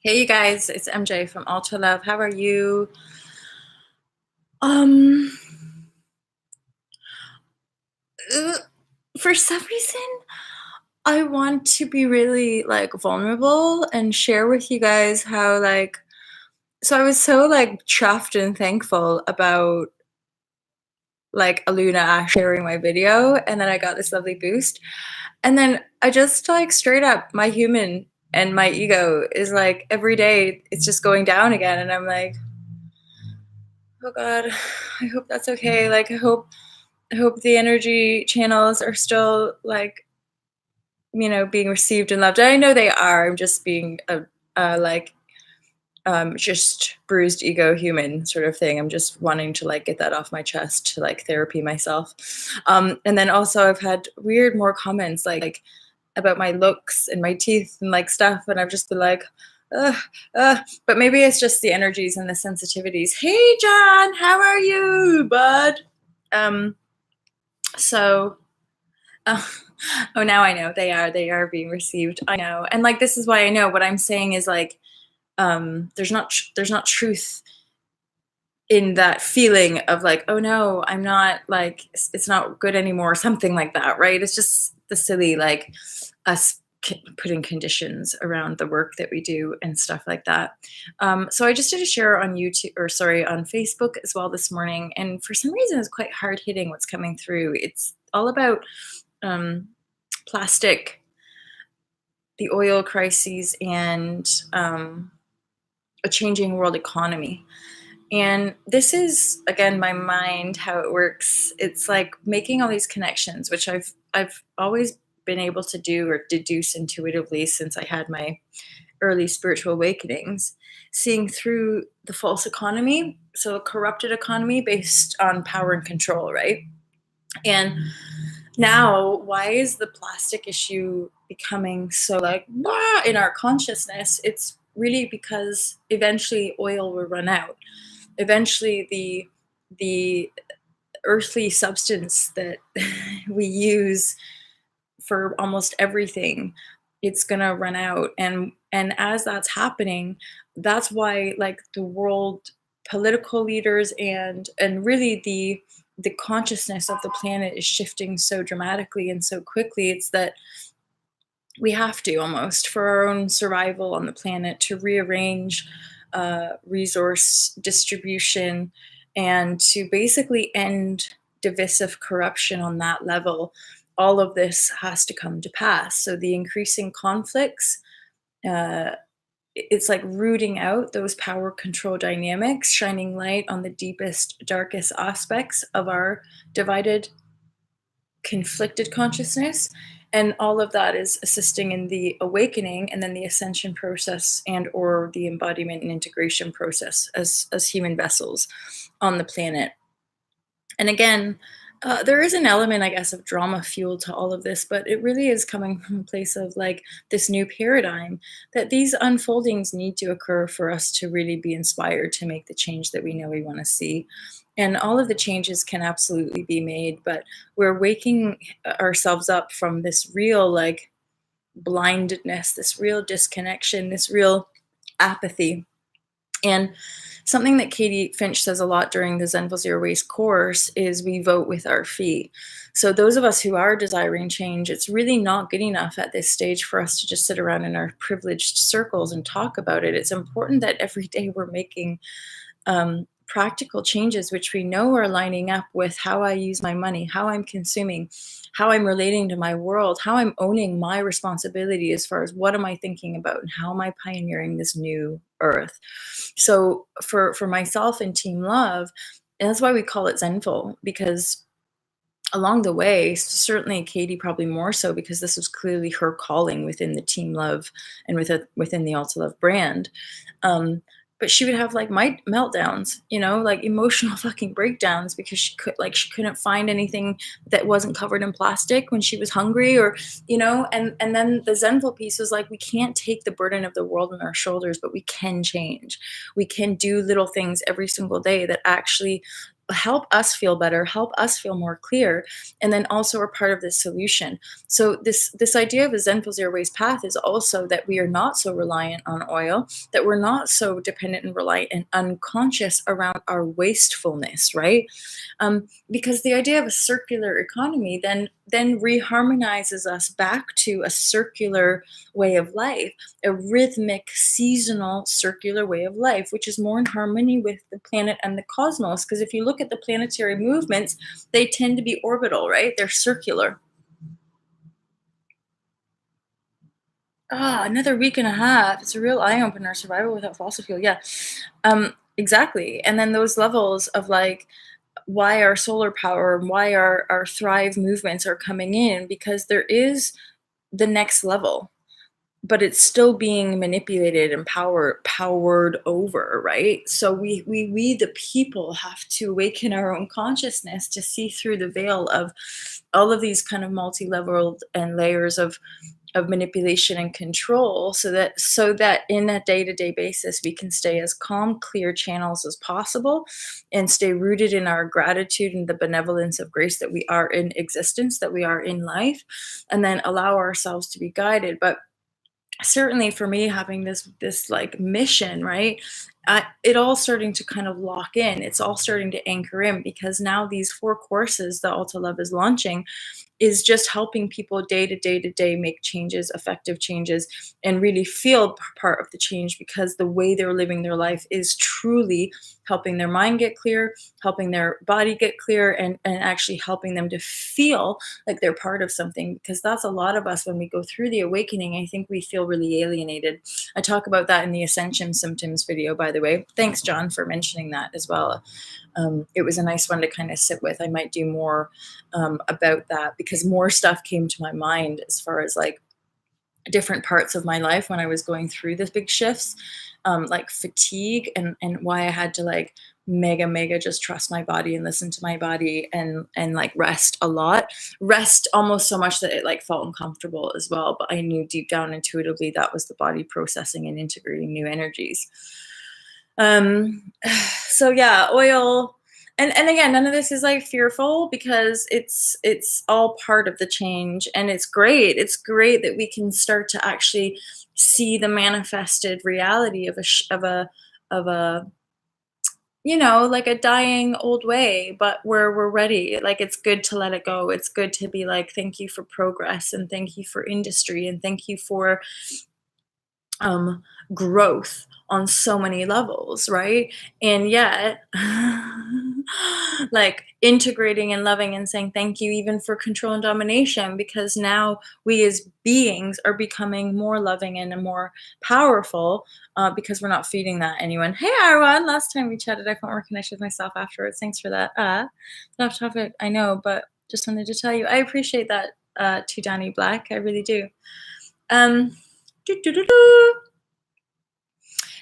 Hey you guys, it's MJ from Ultra Love. How are you? Um, uh, for some reason, I want to be really like vulnerable and share with you guys how so I was so like chuffed and thankful about like Aluna sharing my video, and then I got this lovely boost. And then I just like straight up my human and my ego is like every day it's just going down again, and I'm like, oh God, I hope that's okay. Like I hope the energy channels are still like, being received and loved. And I know they are. I'm just being just bruised ego human sort of thing. I'm just wanting to like get that off my chest to like therapy myself. And then also I've had weird more comments like about my looks and my teeth and like stuff, and I've just been like, ugh, but maybe it's just the energies and the sensitivities. Hey John, how are you, bud? Um, so Oh, oh, now I know they are being received. I know, and like this is why I know what I'm saying is like, there's not truth in that feeling of like, oh no, I'm not like it's not good anymore, something like that, right? It's just the silly like us putting conditions around the work that we do and stuff like that. So I just did a share on YouTube, or sorry, on Facebook as well this morning, and for some reason it's quite hard hitting what's coming through. It's all about um, plastic, the oil crises, and a changing world economy. And this is again my mind, how it works. It's like making all these connections, which I've always been able to do or deduce intuitively since I had my early spiritual awakenings, seeing through the false economy, so a corrupted economy based on power and control, right? And now, why is the plastic issue becoming so like in our consciousness? It's really because eventually oil will run out. Eventually, the earthly substance that we use for almost everything, it's gonna run out, and as that's happening, that's why like the world political leaders and really the consciousness of the planet is shifting so dramatically and so quickly. It's that we have to, almost for our own survival on the planet, to rearrange resource distribution and to basically end divisive corruption on that level. All of this has to come to pass. So the increasing conflicts, uh, it's like rooting out those power control dynamics, shining light on the deepest, darkest aspects of our divided, conflicted consciousness. And all of that is assisting in the awakening and then the ascension process and or the embodiment and integration process as human vessels on the planet. And again, there is an element, I guess, of drama fuel to all of this, but it really is coming from a place of like this new paradigm that these unfoldings need to occur for us to really be inspired to make the change that we know we want to see. And all of the changes can absolutely be made, but we're waking ourselves up from this real like blindedness, this real disconnection, this real apathy. And something that Katie Finch says a lot during the Zenful Zero Waste course is we vote with our feet. So those of us who are desiring change, it's really not good enough at this stage for us to just sit around in our privileged circles and talk about it. It's important that every day we're making practical changes, which we know are lining up with how I use my money, how I'm consuming, how I'm relating to my world, how I'm owning my responsibility as far as what am I thinking about and how am I pioneering this new earth. So for myself and Team Love, and that's why we call it Zenful, because along the way, certainly Katie probably more so because this was clearly her calling within the Team Love and within the Ultra Love brand. But she would have like meltdowns, like emotional fucking breakdowns because she couldn't find anything that wasn't covered in plastic when she was hungry, or and then the Zenful piece was like, we can't take the burden of the world on our shoulders, but we can change. We can do little things every single day that actually help us feel better, help us feel more clear, and then also are part of the solution. So this idea of a zenful zero waste path is also that we are not so reliant on oil, that we're not so dependent and reliant and unconscious around our wastefulness, right? Because the idea of a circular economy then reharmonizes us back to a circular way of life, a rhythmic, seasonal, circular way of life, which is more in harmony with the planet and the cosmos. Because if you look at the planetary movements, they tend to be orbital, right? They're circular. Another week and a half. It's a real eye opener. Survival without fossil fuel. Yeah, exactly. And then those levels of like why our solar power and why our thrive movements are coming in, because there is the next level, but it's still being manipulated and powered over, right? So we the people have to awaken our own consciousness to see through the veil of all of these kind of multi-leveled and layers of manipulation and control, so that in a day-to-day basis we can stay as calm, clear channels as possible and stay rooted in our gratitude and the benevolence of grace that we are in existence, that we are in life, and then allow ourselves to be guided. But certainly for me, having this like mission, right, it all starting to kind of lock in, it's all starting to anchor in, because now these 4 courses that Alta Love is launching is just helping people day to day to day make changes, effective changes, and really feel part of the change, because the way they're living their life is truly helping their mind get clear, helping their body get clear, and actually helping them to feel like they're part of something. Because that's a lot of us when we go through the awakening. I think we feel really alienated. I talk about that in the Ascension Symptoms video, by the way. Thanks, John, for mentioning that as well. It was a nice one to kind of sit with. I might do more about that, because more stuff came to my mind as far as like different parts of my life when I was going through the big shifts, like fatigue, and why I had to like mega just trust my body and listen to my body, and like rest a lot, rest almost so much that it like felt uncomfortable as well. But I knew deep down intuitively that was the body processing and integrating new energies. Um, so yeah, oil. And again, none of this is like fearful, because it's all part of the change, and it's great. It's great that we can start to actually see the manifested reality of a like a dying old way, but where we're ready. Like, it's good to let it go. It's good to be like, thank you for progress, and thank you for industry, and thank you for um, growth on so many levels, right? And yet, like integrating and loving and saying thank you even for control and domination, because now we as beings are becoming more loving and more powerful, because we're not feeding that anyone. Hey, everyone. Last time we chatted, I felt more connected with myself afterwards. Thanks for that. Tough topic, I know, but just wanted to tell you, I appreciate that, to Danny Black. I really do. Um,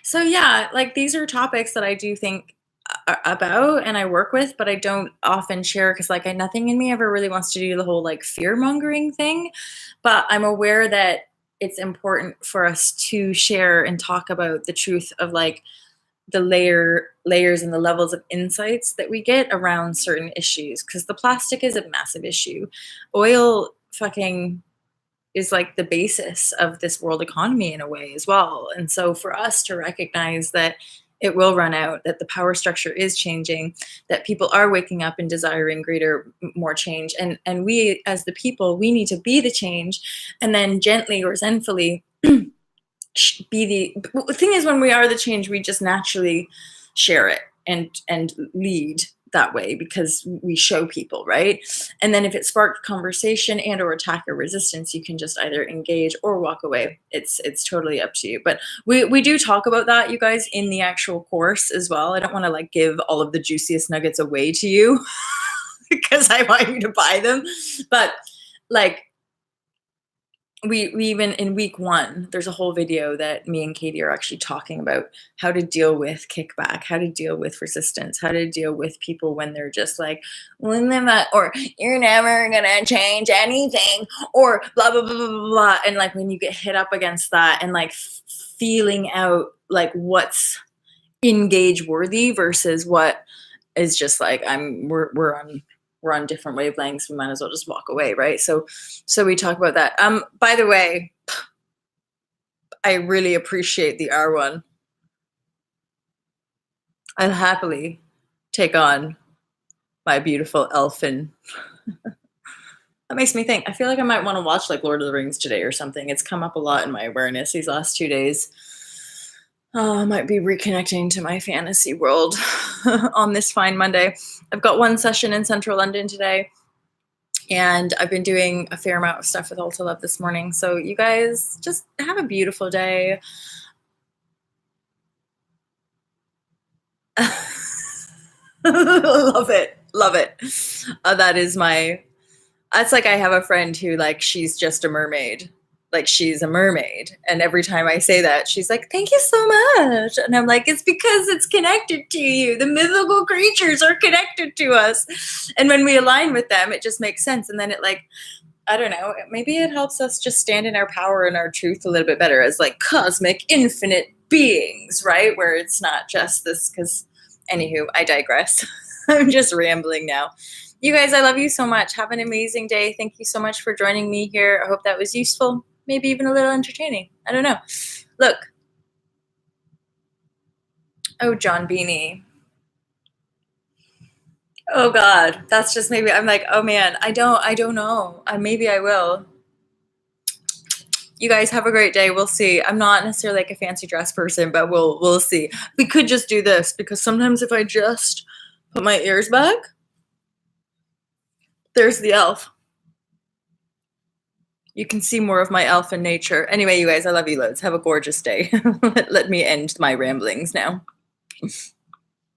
so yeah, like these are topics that I do think about and I work with, but I don't often share, because like nothing in me ever really wants to do the whole like fear mongering thing. But I'm aware that it's important for us to share and talk about the truth of like the layers and the levels of insights that we get around certain issues, because the plastic is a massive issue. Oil fucking is like the basis of this world economy in a way as well. And so for us to recognize that it will run out, that the power structure is changing, that people are waking up and desiring greater, more change. And we as the people, we need to be the change, and then gently or zenfully be the thing is, when we are the change, we just naturally share it and lead that way, because we show people, right? And then if it sparked conversation and or attack or resistance, you can just either engage or walk away. It's totally up to you. But we do talk about that, you guys, in the actual course as well. I don't want to like give all of the juiciest nuggets away to you because I want you to buy them. But like, we even in week 1, there's a whole video that me and Katie are actually talking about how to deal with kickback, how to deal with resistance, how to deal with people when they're just like, or you're never gonna change anything, or blah blah blah blah blah. And like when you get hit up against that, and like feeling out like what's engage worthy versus what is just like we're on different wavelengths. We might as well just walk away, right? So we talk about that. By the way, I really appreciate the R1. I'll happily take on my beautiful elfin. That makes me think. I feel like I might want to watch like Lord of the Rings today or something. It's come up a lot in my awareness these last 2 days. I might be reconnecting to my fantasy world on this fine Monday. I've got one session in central London today, and I've been doing a fair amount of stuff with Ulta Love this morning. So you guys just have a beautiful day. Love it. Love it. That's like, I have a friend who, like, she's just a mermaid. Like, she's a mermaid. And every time I say that, she's like, thank you so much. And I'm like, it's because it's connected to you. The mythical creatures are connected to us. And when we align with them, it just makes sense. And then it, like, I don't know, maybe it helps us just stand in our power and our truth a little bit better as like cosmic infinite beings, right? Where it's not just this, because anywho, I digress. I'm just rambling now. You guys, I love you so much. Have an amazing day. Thank you so much for joining me here. I hope that was useful, maybe even a little entertaining. I don't know. Look. Oh, John Beanie. Oh God, that's just maybe, I'm like, oh man, I don't know. Maybe I will. You guys have a great day. We'll see. I'm not necessarily like a fancy dress person, but we'll see. We could just do this, because sometimes if I just put my ears back, there's the elf. You can see more of my elfin nature. Anyway, you guys, I love you loads. Have a gorgeous day. Let me end my ramblings now.